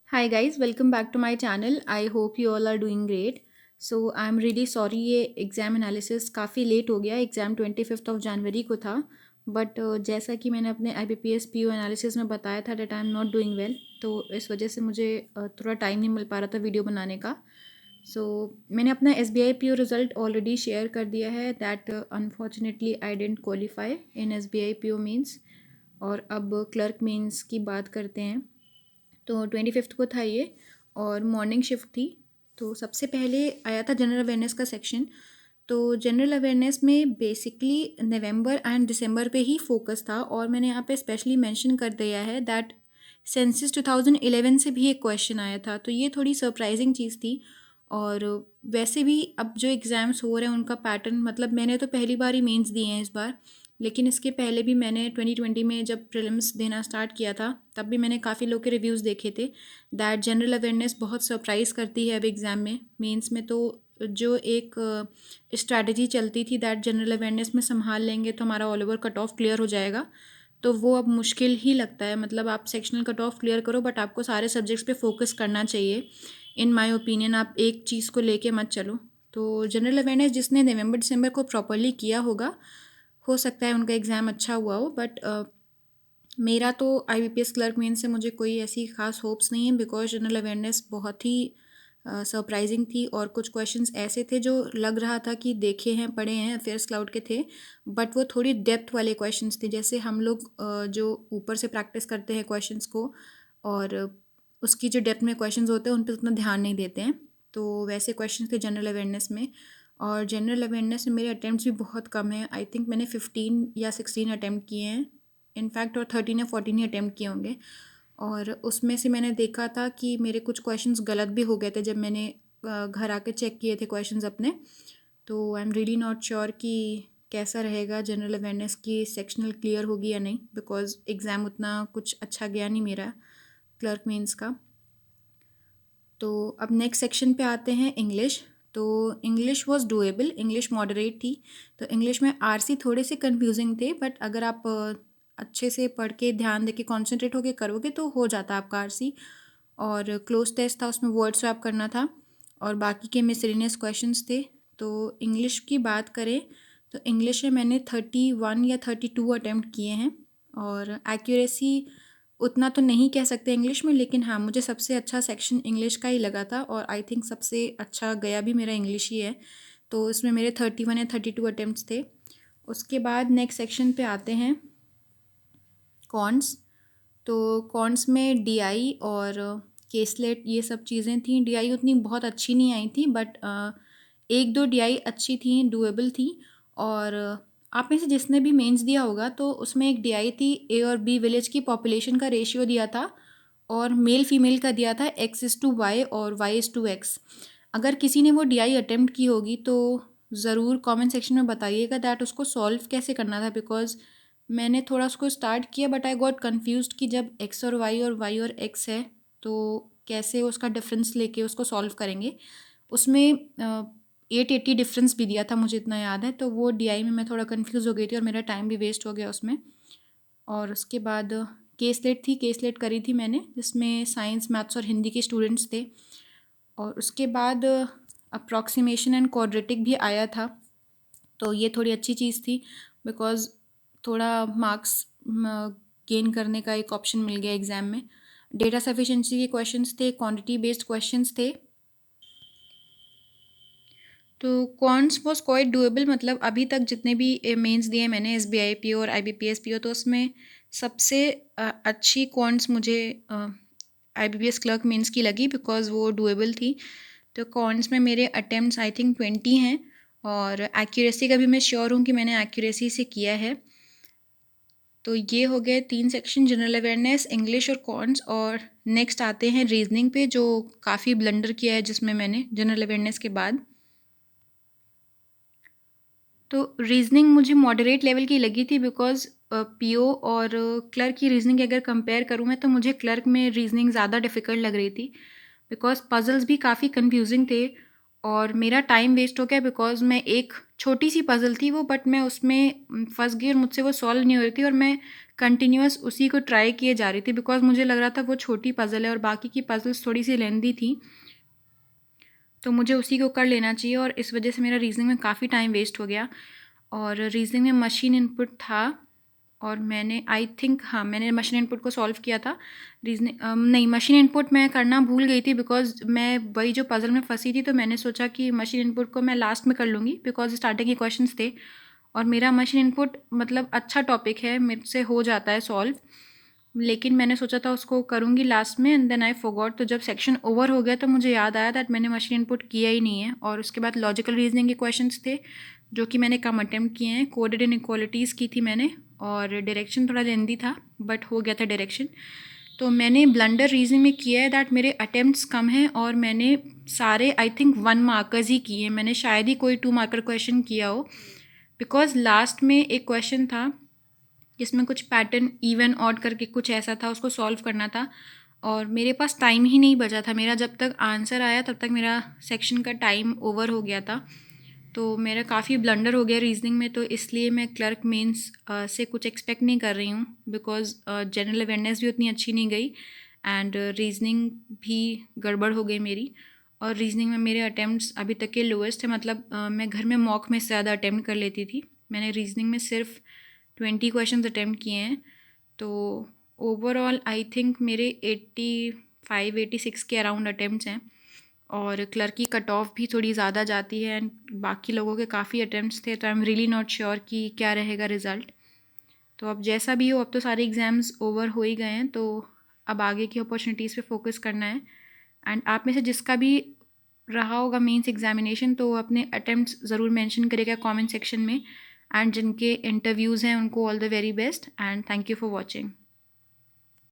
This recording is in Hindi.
Hi guys, welcome back to my channel. I hope you all are doing great. So I'm really sorry ये एग्ज़ाम एनालिसिस काफ़ी लेट हो गया. एग्ज़ाम 25th ऑफ जनवरी को था. बट जैसा कि मैंने अपने IBPS PO एनालिसिस में बताया था that I am not doing well, तो इस वजह से मुझे थोड़ा टाइम नहीं मिल पा रहा था वीडियो बनाने का. सो मैंने अपना SBI PO result already share कर दिया है. That unfortunately I didn't qualify in SBI PO means. और अब क्लर्क मीन्स की बात करते हैं. तो 25th को था ये और मॉर्निंग शिफ्ट थी. तो सबसे पहले आया था जनरल अवेयरनेस का सेक्शन. तो जनरल अवेयरनेस में बेसिकली नवंबर एंड दिसंबर पे ही फोकस था और मैंने यहाँ पे स्पेशली मेंशन कर दिया है दैट सेंसस 2011 से भी एक क्वेश्चन आया था. तो ये थोड़ी सरप्राइजिंग चीज़ थी. और वैसे भी अब जो एग्ज़ाम्स हो रहे हैं उनका पैटर्न, मतलब मैंने तो पहली बार ही मेंस दिए हैं इस बार, लेकिन इसके पहले भी मैंने 2020 में जब प्रीलिम्स देना स्टार्ट किया था तब भी मैंने काफ़ी लोग के रिव्यूज़ देखे थे दैट जनरल अवेयरनेस बहुत सरप्राइज़ करती है अब एग्ज़ाम में. मेंस में तो जो एक स्ट्रैटेजी चलती थी दैट जनरल अवेयरनेस में संभाल लेंगे तो हमारा all over cut off clear हो जाएगा, तो वो अब मुश्किल ही लगता है. मतलब आप सेक्शनल कट ऑफ क्लियर करो बट आपको सारे सब्जेक्ट्स पे फोकस करना चाहिए. इन माय ओपिनियन आप एक चीज़ को लेके मत चलो. तो जनरल अवेयरनेस जिसने नवंबर दिसंबर को प्रॉपरली किया होगा, हो सकता है उनका एग्ज़ाम अच्छा हुआ हो. बट मेरा तो IBPS क्लर्क मेन से मुझे कोई ऐसी खास होप्स नहीं है बिकॉज जनरल अवेयरनेस बहुत ही सरप्राइजिंग थी और कुछ क्वेश्चंस ऐसे थे जो लग रहा था कि देखे हैं पढ़े हैं अफेयर्स क्लाउड के थे. बट वो थोड़ी डेप्थ वाले क्वेश्चंस थे, जैसे हम लोग जो ऊपर से प्रैक्टिस करते हैं क्वेश्चंस को और उसकी जो डेप्थ में क्वेश्चंस होते हैं उन पर उतना ध्यान नहीं देते हैं. तो वैसे क्वेश्चंस थे जनरल अवेयरनेस में. और जनरल अवेयरनेस में मेरे अटैम्प्ट्स भी बहुत कम हैं. आई थिंक मैंने 15 या 16 अटैम्प्ट किए हैं इनफैक्ट, और 13 या 14 ही अटैम्प्ट किए होंगे. और उसमें से मैंने देखा था कि मेरे कुछ क्वेश्चंस गलत भी हो गए थे जब मैंने घर आके चेक किए थे क्वेश्चंस अपने. तो I am really not sure कि कैसा रहेगा जनरल अवेयरनेस की सेक्शनल क्लियर होगी या नहीं, बिकॉज एग्ज़ाम उतना कुछ अच्छा गया नहीं मेरा क्लर्क मेंस का. तो अब नेक्स्ट सेक्शन पे आते हैं इंग्लिश. तो English was doable, English moderate थी. तो इंग्लिश में RC थोड़े से कंफ्यूजिंग थे बट अगर आप अच्छे से पढ़ के ध्यान दे के कॉन्सेंट्रेट होके करोगे तो हो जाता आपका RC. और क्लोज टेस्ट था, उसमें वर्ड स्वैप करना था और बाकी के मिसलेनियस क्वेश्चंस थे. तो इंग्लिश की बात करें तो इंग्लिश में मैंने 31 या 32 अटैम्प्ट किए हैं. और एक्यूरेसी उतना तो नहीं कह सकते इंग्लिश में, लेकिन हाँ मुझे सबसे अच्छा सेक्शन इंग्लिश का ही लगा था और आई थिंक सबसे अच्छा गया भी मेरा इंग्लिश ही है. तो इसमें मेरे 31 या 32 अटैम्प्ट्स थे. उसके बाद नेक्स्ट सेक्शन पे आते हैं कॉन्स. तो कॉन्स में DI और केसलेट ये सब चीज़ें थी. DI उतनी बहुत अच्छी नहीं आई थी बट एक दो DI अच्छी थी, डूएबल थी. और आप में से जिसने भी मेंस दिया होगा तो उसमें एक DI थी, A और B विलेज की पॉपुलेशन का रेशियो दिया था और मेल फीमेल का दिया था X:Y और Y:X. अगर किसी ने वो DI अटेम्प्ट की होगी तो ज़रूर कमेंट सेक्शन में बताइएगा दैट उसको सॉल्व कैसे करना था, बिकॉज मैंने थोड़ा उसको स्टार्ट किया बट आई गॉट कन्फ्यूज्ड कि जब X और Y और X है तो कैसे उसका डिफरेंस लेके उसको सॉल्व करेंगे. उसमें 880 डिफरेंस भी दिया था मुझे इतना याद है. तो वो DI में मैं थोड़ा कंफ्यूज हो गई थी और मेरा टाइम भी वेस्ट हो गया उसमें. और उसके बाद केसलेट थी, केसलेट करी थी मैंने जिसमें साइंस मैथ्स और हिंदी के स्टूडेंट्स थे. और उसके बाद अप्रॉक्सीमेशन एंड क्वाड्रेटिक भी आया था. तो ये थोड़ी अच्छी चीज़ थी बिकॉज थोड़ा मार्क्स गेन करने का एक ऑप्शन मिल गया एग्ज़ाम में. डेटा सफिशिएंसी के क्वेश्चंस थे, क्वांटिटी बेस्ड क्वेश्चंस थे. तो कॉन्स वॉज क्वाइट डूएबल, मतलब अभी तक जितने भी मेंस दिए मैंने SBI PO और IBPS PO, तो उसमें सबसे अच्छी कॉन्स मुझे IBPS क्लर्क मेंस की लगी बिकॉज वो डूएबल थी. तो कॉन्स में मेरे अटेम्प्ट्स आई थिंक 20 हैं और एक्यूरेसी का भी मैं श्योर हूँ कि मैंने एक्यूरेसी से किया है. तो ये हो गए 3 सेक्शन, जनरल अवेयरनेस, इंग्लिश और कॉन्स. और नेक्स्ट आते हैं रीजनिंग पे जो काफ़ी ब्लंडर किया है जिसमें मैंने जनरल अवेयरनेस के बाद. तो रीजनिंग मुझे मॉडरेट लेवल की लगी थी बिकॉज PO और क्लर्क की रीजनिंग अगर कंपेयर करूँ मैं तो मुझे क्लर्क में रीजनिंग ज़्यादा डिफ़िकल्ट लग रही थी बिकॉज पजल्स भी काफ़ी कंफ्यूजिंग थे और मेरा टाइम वेस्ट हो गया बिकॉज़ मैं एक छोटी सी पज़ल थी वो, बट मैं उसमें फँस गई और मुझसे वो सॉल्व नहीं हो रही थी और मैं कंटिन्यूअस उसी को ट्राई किए जा रही थी बिकॉज़ मुझे लग रहा था वो छोटी पज़ल है और बाकी की पज़ल्स थोड़ी सी लेंदी थी, तो मुझे उसी को कर लेना चाहिए और इस वजह से मेरा रीज़निंग में काफ़ी टाइम वेस्ट हो गया। और रीज़निंग में मशीन इनपुट था और मैंने आई थिंक, हाँ, मैंने मशीन इनपुट को सॉल्व किया था। रीजनिंग नहीं, मशीन इनपुट मैं करना भूल गई थी बिकॉज़ मैं वही जो पज़ल में फंसी थी, तो मैंने सोचा कि मशीन इनपुट को मैं लास्ट में कर लूँगी बिकॉज़ स्टार्टिंग के क्वेश्चंस थे और मेरा मशीन इनपुट मतलब अच्छा टॉपिक है, मेरे से हो जाता है सॉल्व। लेकिन मैंने सोचा था उसको करूँगी लास्ट में एंड देन आई फॉरगॉट। तो जब सेक्शन ओवर हो गया तो मुझे याद आया दैट मैंने मशीन इनपुट किया ही नहीं है। और उसके बाद लॉजिकल रीजनिंग के क्वेश्चंस थे जो कि मैंने कम अटेम्प्ट किए हैं। कोडेड इनइक्वालिटीज़ की थी मैंने और डायरेक्शन थोड़ा लेंदी था बट हो गया था डायरेक्शन। तो मैंने ब्लंडर रीजनिंग में किया है दैट मेरे अटेम्प्ट्स कम हैं और मैंने सारे आई थिंक 1 मार्कर्स ही किए हैं। मैंने शायद ही कोई 2 मार्कर क्वेश्चन किया हो बिकॉज लास्ट में एक क्वेश्चन था जिसमें कुछ पैटर्न इवन ऑड करके कुछ ऐसा था, उसको सॉल्व करना था और मेरे पास टाइम ही नहीं बचा था। मेरा जब तक आंसर आया तब तक मेरा सेक्शन का टाइम ओवर हो गया था, तो मेरा काफ़ी ब्लंडर हो गया रीजनिंग में। तो इसलिए मैं क्लर्क मेंस से कुछ एक्सपेक्ट नहीं कर रही हूँ बिकॉज जनरल अवेयरनेस भी उतनी अच्छी नहीं गई एंड रीजनिंग भी गड़बड़ हो गई मेरी। और रीजनिंग में मेरे अटैम्प्ट्स अभी तक के लोएस्ट है, मतलब मैं घर में मॉक में ज़्यादा अटैम्प्ट कर लेती थी। मैंने रीजनिंग में सिर्फ 20 क्वेश्चंस अटैम्प्ट किए हैं। तो ओवरऑल आई थिंक मेरे 85-86 के अराउंड अटैम्प्ट्स हैं और क्लर्क की कट ऑफ भी थोड़ी ज़्यादा जाती है एंड बाकी लोगों के काफ़ी अटैम्प्ट्स थे, तो I am really not sure कि क्या रहेगा रिज़ल्ट। तो अब जैसा भी हो, अब तो सारे एग्ज़ाम्स ओवर हो ही गए हैं, तो अब आगे की अपॉर्चुनिटीज़ पे फोकस करना है। एंड आप में से जिसका भी रहा होगा मेंस एग्जामिनेशन तो अपने अटेम्प्ट्स ज़रूर मेंशन करेगा कमेंट सेक्शन में। एंड जिनके इंटरव्यूज़ हैं उनको all the very best and thank you for watching.